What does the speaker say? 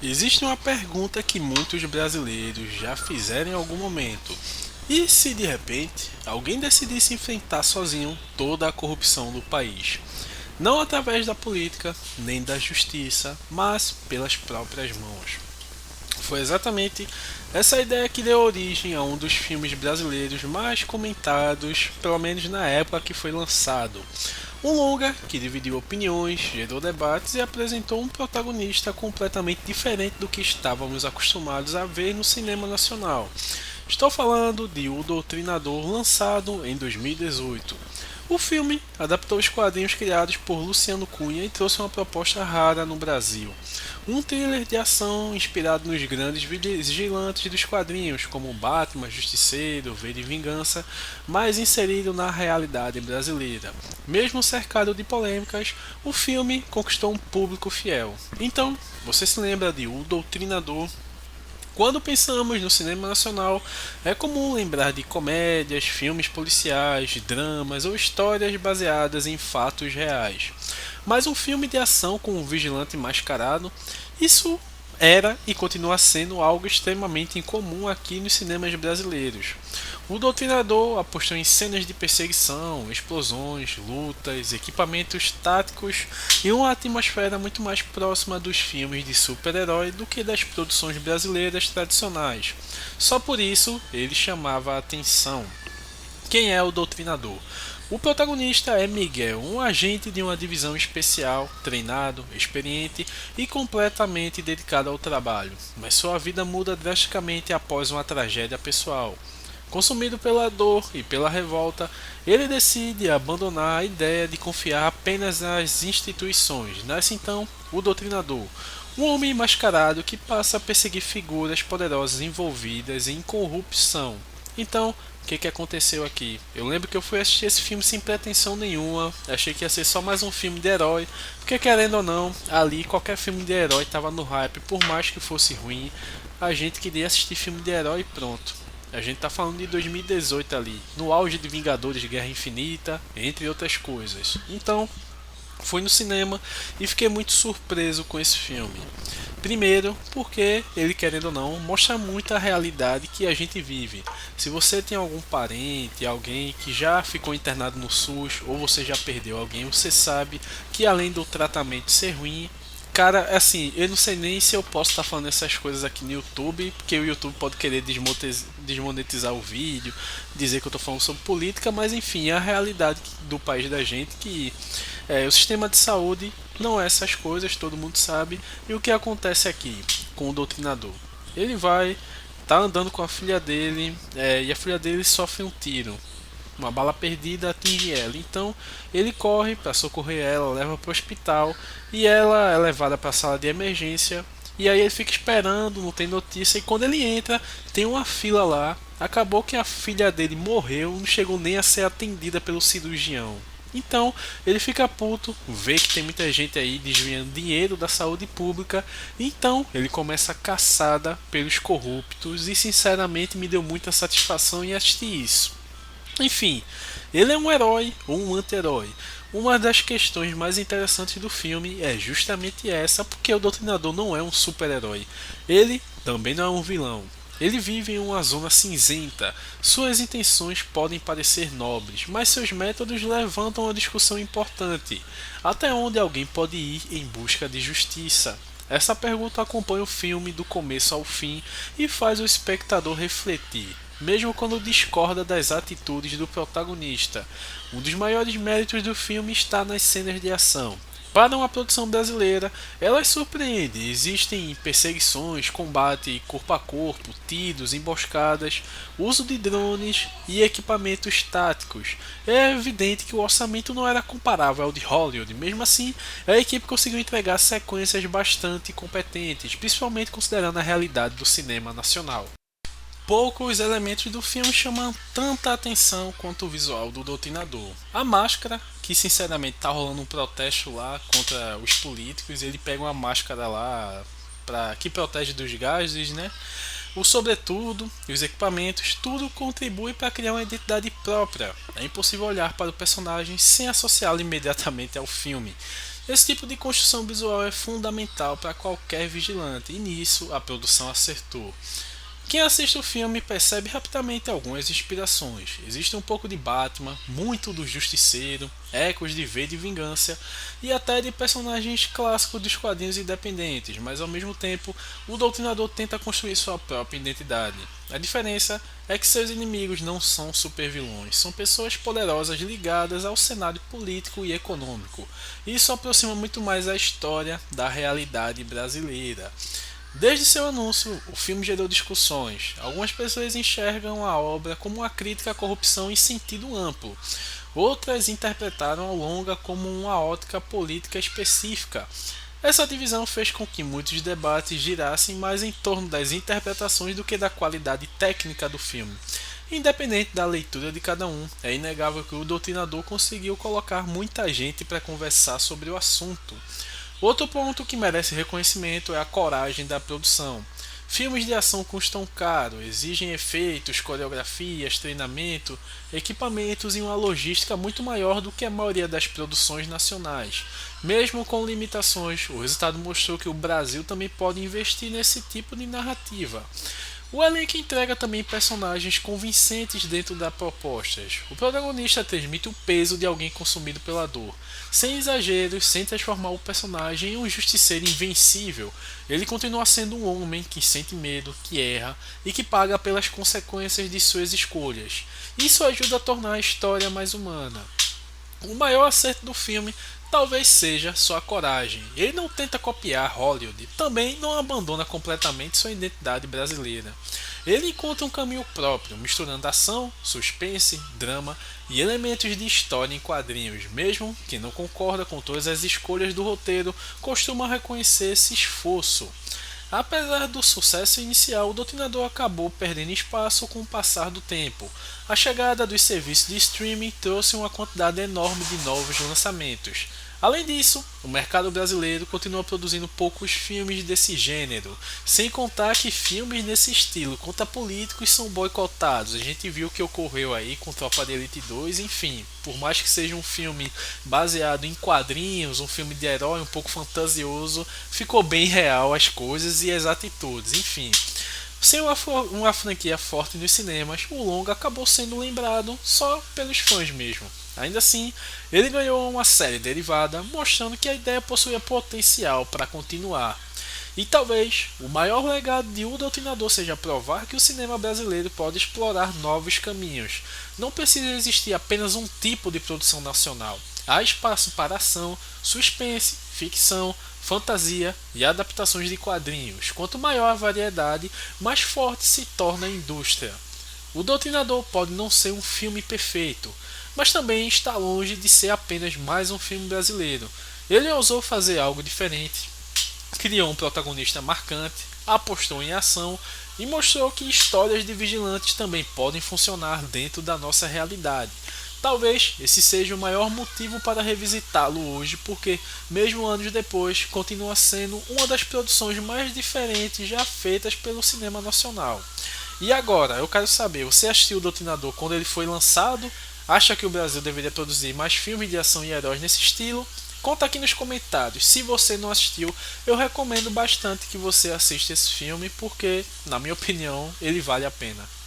Existe uma pergunta que muitos brasileiros já fizeram em algum momento. E se de repente alguém decidisse enfrentar sozinho toda a corrupção do país? Não através da política nem da justiça, mas pelas próprias mãos. Foi exatamente essa ideia que deu origem a um dos filmes brasileiros mais comentados, pelo menos na época que foi lançado. Um longa que dividiu opiniões, gerou debates e apresentou um protagonista completamente diferente do que estávamos acostumados a ver no cinema nacional. Estou falando de O Doutrinador, lançado em 2018. O filme adaptou os quadrinhos criados por Luciano Cunha e trouxe uma proposta rara no Brasil. Um thriller de ação inspirado nos grandes vigilantes dos quadrinhos, como Batman, Justiceiro, V de Vingança, mas inserido na realidade brasileira. Mesmo cercado de polêmicas, o filme conquistou um público fiel. Então, você se lembra de O Doutrinador? Quando pensamos no cinema nacional, é comum lembrar de comédias, filmes policiais, dramas ou histórias baseadas em fatos reais. Mas um filme de ação com um vigilante mascarado, isso era e continua sendo algo extremamente incomum aqui nos cinemas brasileiros. O Doutrinador apostou em cenas de perseguição, explosões, lutas, equipamentos táticos e uma atmosfera muito mais próxima dos filmes de super-herói do que das produções brasileiras tradicionais. Só por isso ele chamava a atenção. Quem é o Doutrinador? O protagonista é Miguel, um agente de uma divisão especial, treinado, experiente e completamente dedicado ao trabalho, mas sua vida muda drasticamente após uma tragédia pessoal. Consumido pela dor e pela revolta, ele decide abandonar a ideia de confiar apenas nas instituições. Nasce então o Doutrinador, um homem mascarado que passa a perseguir figuras poderosas envolvidas em corrupção. Então, o que aconteceu aqui? Eu lembro que eu fui assistir esse filme sem pretensão nenhuma, achei que ia ser só mais um filme de herói, porque querendo ou não, ali qualquer filme de herói estava no hype, por mais que fosse ruim, a gente queria assistir filme de herói e pronto. A gente tá falando de 2018 ali, no auge de Vingadores de Guerra Infinita, entre outras coisas. Então, fui no cinema e fiquei muito surpreso com esse filme. Primeiro, porque ele, querendo ou não, mostra muito a realidade que a gente vive. Se você tem algum parente, alguém que já ficou internado no SUS, ou você já perdeu alguém, você sabe que além do tratamento ser ruim, cara, assim, eu não sei nem se eu posso estar falando essas coisas aqui no YouTube, porque o YouTube pode querer desmonetizar o vídeo, dizer que eu estou falando sobre política, mas enfim, é a realidade do país da gente que o sistema de saúde não é essas coisas, todo mundo sabe. E o que acontece aqui com o doutrinador? Ele vai, tá andando com a filha dele e a filha dele sofre um tiro. Uma bala perdida atinge ela. Então ele corre para socorrer ela, leva para o hospital e ela é levada para a sala de emergência. E aí ele fica esperando, não tem notícia. E quando ele entra, tem uma fila lá. Acabou que a filha dele morreu, não chegou nem a ser atendida pelo cirurgião. Então ele fica puto, vê que tem muita gente aí desviando dinheiro da saúde pública, então ele começa a caçada pelos corruptos e sinceramente me deu muita satisfação em assistir isso. Enfim, ele é um herói ou um anti-herói. Uma das questões mais interessantes do filme é justamente essa, porque o Doutrinador não é um super-herói. Ele também não é um vilão. Ele vive em uma zona cinzenta. Suas intenções podem parecer nobres, mas seus métodos levantam uma discussão importante. Até onde alguém pode ir em busca de justiça? Essa pergunta acompanha o filme do começo ao fim e faz o espectador refletir, mesmo quando discorda das atitudes do protagonista. Um dos maiores méritos do filme está nas cenas de ação. Para uma produção brasileira, elas surpreendem. Existem perseguições, combate corpo a corpo, tiros, emboscadas, uso de drones e equipamentos táticos. É evidente que o orçamento não era comparável ao de Hollywood, mesmo assim, a equipe conseguiu entregar sequências bastante competentes, principalmente considerando a realidade do cinema nacional. Poucos elementos do filme chamam tanta atenção quanto o visual do Doutrinador. A máscara, que sinceramente tá rolando um protesto lá contra os políticos, ele pega uma máscara lá que protege dos gases, né? O sobretudo e os equipamentos, tudo contribui para criar uma identidade própria. É impossível olhar para o personagem sem associá-lo imediatamente ao filme. Esse tipo de construção visual é fundamental para qualquer vigilante, e nisso a produção acertou. Quem assiste o filme percebe rapidamente algumas inspirações. Existe um pouco de Batman, muito do Justiceiro, ecos de V de Vingança e até de personagens clássicos dos quadrinhos independentes, mas ao mesmo tempo o Doutrinador tenta construir sua própria identidade. A diferença é que seus inimigos não são supervilões, são pessoas poderosas ligadas ao cenário político e econômico. Isso aproxima muito mais a história da realidade brasileira. Desde seu anúncio, o filme gerou discussões. Algumas pessoas enxergam a obra como uma crítica à corrupção em sentido amplo. Outras interpretaram a longa como uma ótica política específica. Essa divisão fez com que muitos debates girassem mais em torno das interpretações do que da qualidade técnica do filme. Independente da leitura de cada um, é inegável que o Doutrinador conseguiu colocar muita gente para conversar sobre o assunto. Outro ponto que merece reconhecimento é a coragem da produção. Filmes de ação custam caro, exigem efeitos, coreografias, treinamento, equipamentos e uma logística muito maior do que a maioria das produções nacionais. Mesmo com limitações, o resultado mostrou que o Brasil também pode investir nesse tipo de narrativa. O elenco entrega também personagens convincentes dentro das propostas. O protagonista transmite o peso de alguém consumido pela dor, sem exageros, sem transformar o personagem em um justiceiro invencível. Ele continua sendo um homem que sente medo, que erra e que paga pelas consequências de suas escolhas. Isso ajuda a tornar a história mais humana. O maior acerto do filme talvez seja sua coragem. Ele não tenta copiar Hollywood, também não abandona completamente sua identidade brasileira. Ele encontra um caminho próprio, misturando ação, suspense, drama e elementos de história em quadrinhos. Mesmo quem não concorda com todas as escolhas do roteiro, costuma reconhecer esse esforço. Apesar do sucesso inicial, o Doutrinador acabou perdendo espaço com o passar do tempo. A chegada dos serviços de streaming trouxe uma quantidade enorme de novos lançamentos. Além disso, o mercado brasileiro continua produzindo poucos filmes desse gênero, sem contar que filmes nesse estilo contra políticos são boicotados. A gente viu o que ocorreu aí com Tropa de Elite 2, enfim, por mais que seja um filme baseado em quadrinhos, um filme de herói um pouco fantasioso, ficou bem real as coisas e as atitudes, enfim. Sem uma franquia forte nos cinemas, o longa acabou sendo lembrado só pelos fãs mesmo. Ainda assim, ele ganhou uma série derivada, mostrando que a ideia possuía potencial para continuar. E talvez o maior legado de O Doutrinador seja provar que o cinema brasileiro pode explorar novos caminhos. Não precisa existir apenas um tipo de produção nacional. Há espaço para ação, suspense, ficção, fantasia e adaptações de quadrinhos. Quanto maior a variedade, mais forte se torna a indústria. O Doutrinador pode não ser um filme perfeito, mas também está longe de ser apenas mais um filme brasileiro. Ele ousou fazer algo diferente, criou um protagonista marcante, apostou em ação e mostrou que histórias de vigilantes também podem funcionar dentro da nossa realidade. Talvez esse seja o maior motivo para revisitá-lo hoje, porque, mesmo anos depois, continua sendo uma das produções mais diferentes já feitas pelo cinema nacional. E agora, eu quero saber, você assistiu o Doutrinador quando ele foi lançado? Acha que o Brasil deveria produzir mais filmes de ação e heróis nesse estilo? Conta aqui nos comentários. Se você não assistiu, eu recomendo bastante que você assista esse filme, porque, na minha opinião, ele vale a pena.